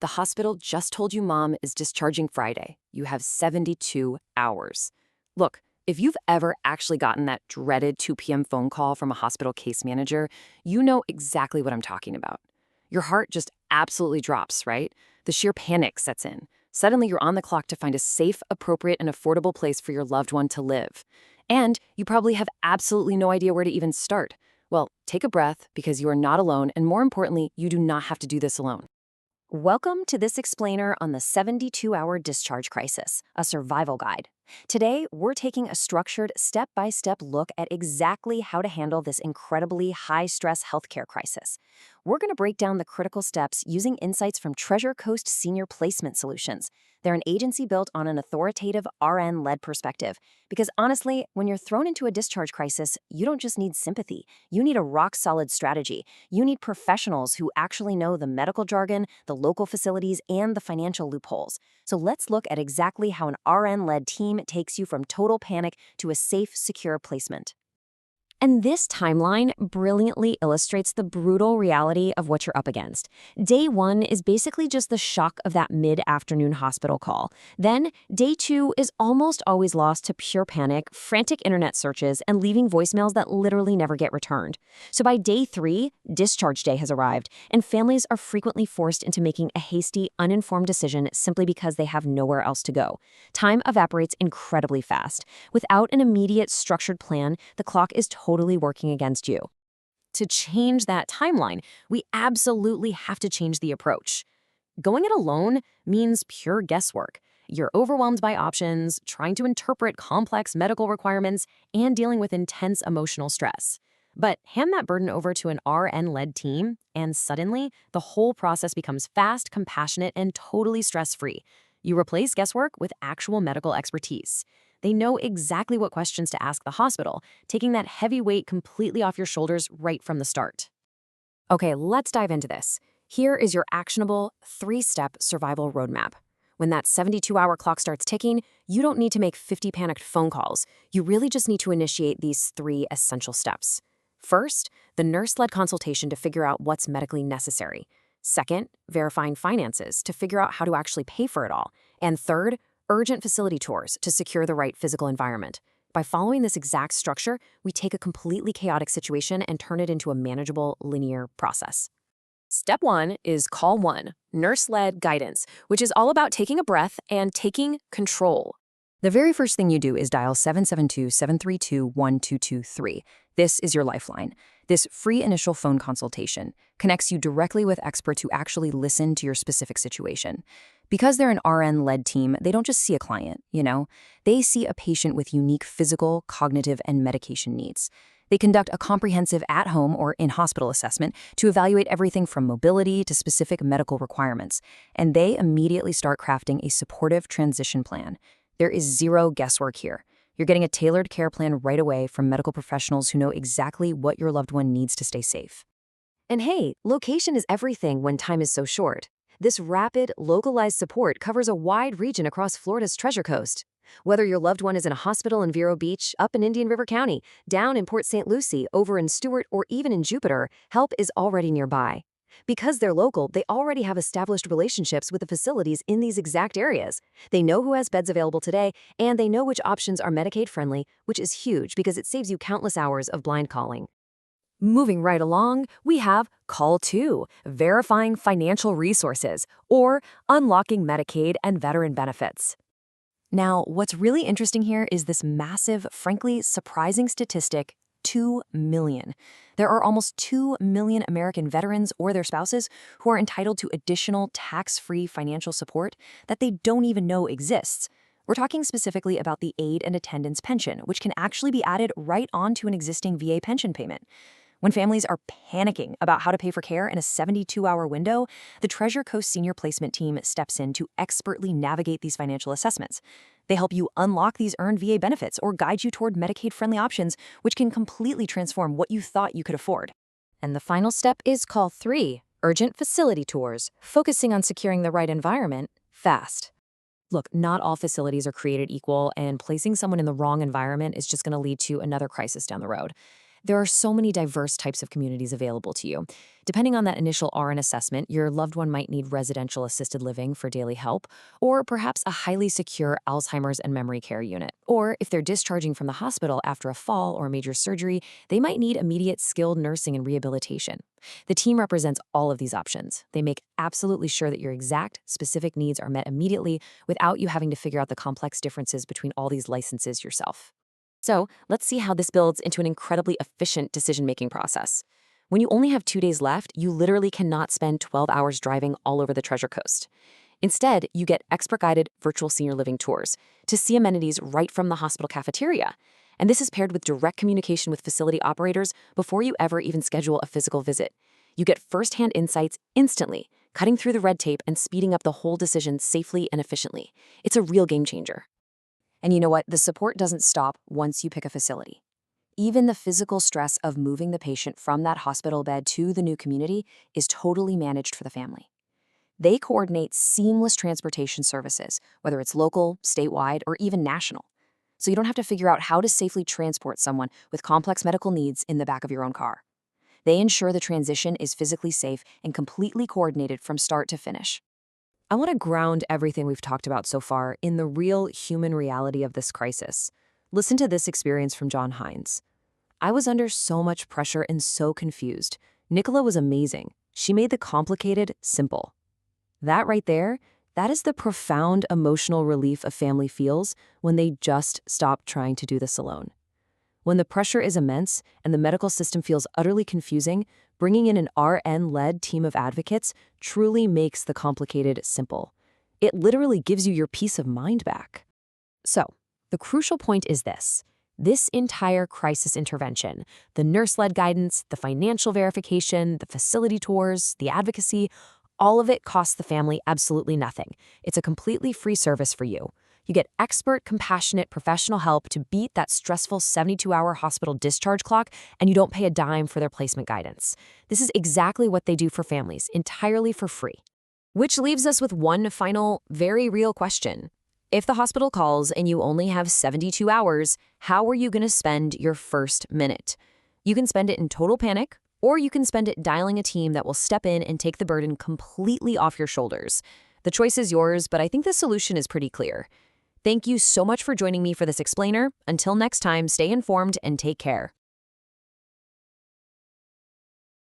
The hospital just told you mom is discharging Friday. You have 72 hours. Look, if you've ever actually gotten that dreaded 2 p.m. phone call from a hospital case manager, you know exactly what I'm talking about. Your heart just absolutely drops, right? The sheer panic sets in. Suddenly, you're on the clock to find a safe, appropriate, and affordable place for your loved one to live. And you probably have absolutely no idea where to even start. Well, take a breath because you are not alone, and more importantly, you do not have to do this alone. Welcome to this explainer on the 72-hour discharge crisis, a survival guide. Today, we're taking a structured, step-by-step look at exactly how to handle this incredibly high-stress healthcare crisis. We're going to break down the critical steps using insights from Treasure Coast Senior Placement Solutions. They're an agency built on an authoritative RN-led perspective. Because honestly, when you're thrown into a discharge crisis, you don't just need sympathy. You need a rock-solid strategy. You need professionals who actually know the medical jargon, the local facilities, and the financial loopholes. So let's look at exactly how an RN-led team takes you from total panic to a safe, secure placement. And this timeline brilliantly illustrates the brutal reality of what you're up against. Day one is basically just the shock of that mid-afternoon hospital call. Then, day two is almost always lost to pure panic, frantic internet searches, and leaving voicemails that literally never get returned. So by day three, discharge day has arrived, and families are frequently forced into making a hasty, uninformed decision simply because they have nowhere else to go. Time evaporates incredibly fast. Without an immediate, structured plan, the clock is totally working against you. To change that timeline, we absolutely have to change the approach. Going it alone means pure guesswork. You're overwhelmed by options, trying to interpret complex medical requirements, and dealing with intense emotional stress. But hand that burden over to an RN-led team, and suddenly, the whole process becomes fast, compassionate, and totally stress-free. You replace guesswork with actual medical expertise. They know exactly what questions to ask the hospital, taking that heavy weight completely off your shoulders right from the start. Okay, let's dive into this. Here is your actionable, 3-step survival roadmap. When that 72-hour clock starts ticking, you don't need to make 50 panicked phone calls. You really just need to initiate these 3 essential steps. First, the nurse-led consultation to figure out what's medically necessary. Second, verifying finances to figure out how to actually pay for it all. And third, urgent facility tours to secure the right physical environment. By following this exact structure, we take a completely chaotic situation and turn it into a manageable, linear process. Step 1 is Call 1, Nurse-Led Guidance, which is all about taking a breath and taking control. The very first thing you do is dial 772-732-1223. This is your lifeline. This free initial phone consultation connects you directly with experts who actually listen to your specific situation. Because they're an RN-led team, they don't just see a client, They see a patient with unique physical, cognitive, and medication needs. They conduct a comprehensive at-home or in-hospital assessment to evaluate everything from mobility to specific medical requirements, and they immediately start crafting a supportive transition plan. There is zero guesswork here. You're getting a tailored care plan right away from medical professionals who know exactly what your loved one needs to stay safe. And hey, location is everything when time is so short. This rapid, localized support covers a wide region across Florida's Treasure Coast. Whether your loved one is in a hospital in Vero Beach, up in Indian River County, down in Port St. Lucie, over in Stewart, or even in Jupiter, help is already nearby. Because they're local, they already have established relationships with the facilities in these exact areas. They know who has beds available today, and they know which options are Medicaid-friendly, which is huge because it saves you countless hours of blind calling. Moving right along, we have Call 2, Verifying Financial Resources, or Unlocking Medicaid and Veteran Benefits. Now, what's really interesting here is this massive, frankly surprising statistic: 2 million. There are almost 2 million American veterans or their spouses who are entitled to additional tax-free financial support that they don't even know exists. We're talking specifically about the aid and attendance pension, which can actually be added right onto an existing VA pension payment. When families are panicking about how to pay for care in a 72-hour window, the Treasure Coast Senior Placement Team steps in to expertly navigate these financial assessments. They help you unlock these earned VA benefits or guide you toward Medicaid-friendly options, which can completely transform what you thought you could afford. And the final step is Call 3, Urgent Facility Tours, focusing on securing the right environment fast. Look, not all facilities are created equal, and placing someone in the wrong environment is just going to lead to another crisis down the road. There are so many diverse types of communities available to you. Depending on that initial RN assessment, your loved one might need residential assisted living for daily help, or perhaps a highly secure Alzheimer's and memory care unit. Or if they're discharging from the hospital after a fall or major surgery, they might need immediate skilled nursing and rehabilitation. The team represents all of these options. They make absolutely sure that your exact, specific needs are met immediately without you having to figure out the complex differences between all these licenses yourself. So let's see how this builds into an incredibly efficient decision-making process. When you only have 2 days left, you literally cannot spend 12 hours driving all over the Treasure Coast. Instead, you get expert-guided virtual senior living tours to see amenities right from the hospital cafeteria. And this is paired with direct communication with facility operators before you ever even schedule a physical visit. You get firsthand insights instantly, cutting through the red tape and speeding up the whole decision safely and efficiently. It's a real game changer. And you know what? The support doesn't stop once you pick a facility. Even the physical stress of moving the patient from that hospital bed to the new community is totally managed for the family. They coordinate seamless transportation services, whether it's local, statewide, or even national. So you don't have to figure out how to safely transport someone with complex medical needs in the back of your own car. They ensure the transition is physically safe and completely coordinated from start to finish. I want to ground everything we've talked about so far in the real human reality of this crisis. Listen to this experience from John Hines. I was under so much pressure and so confused. Nicola was amazing. She made the complicated simple. That right there, that is the profound emotional relief a family feels when they just stop trying to do this alone. When the pressure is immense and the medical system feels utterly confusing, bringing in an RN-led team of advocates truly makes the complicated simple. It literally gives you your peace of mind back. So, the crucial point is this. This entire crisis intervention, the nurse-led guidance, the financial verification, the facility tours, the advocacy, all of it costs the family absolutely nothing. It's a completely free service for you. You get expert, compassionate, professional help to beat that stressful 72-hour hospital discharge clock, and you don't pay a dime for their placement guidance. This is exactly what they do for families, entirely for free. Which leaves us with one final, very real question. If the hospital calls and you only have 72 hours, how are you going to spend your first minute? You can spend it in total panic, or you can spend it dialing a team that will step in and take the burden completely off your shoulders. The choice is yours, but I think the solution is pretty clear. Thank you so much for joining me for this explainer. Until next time, stay informed and take care.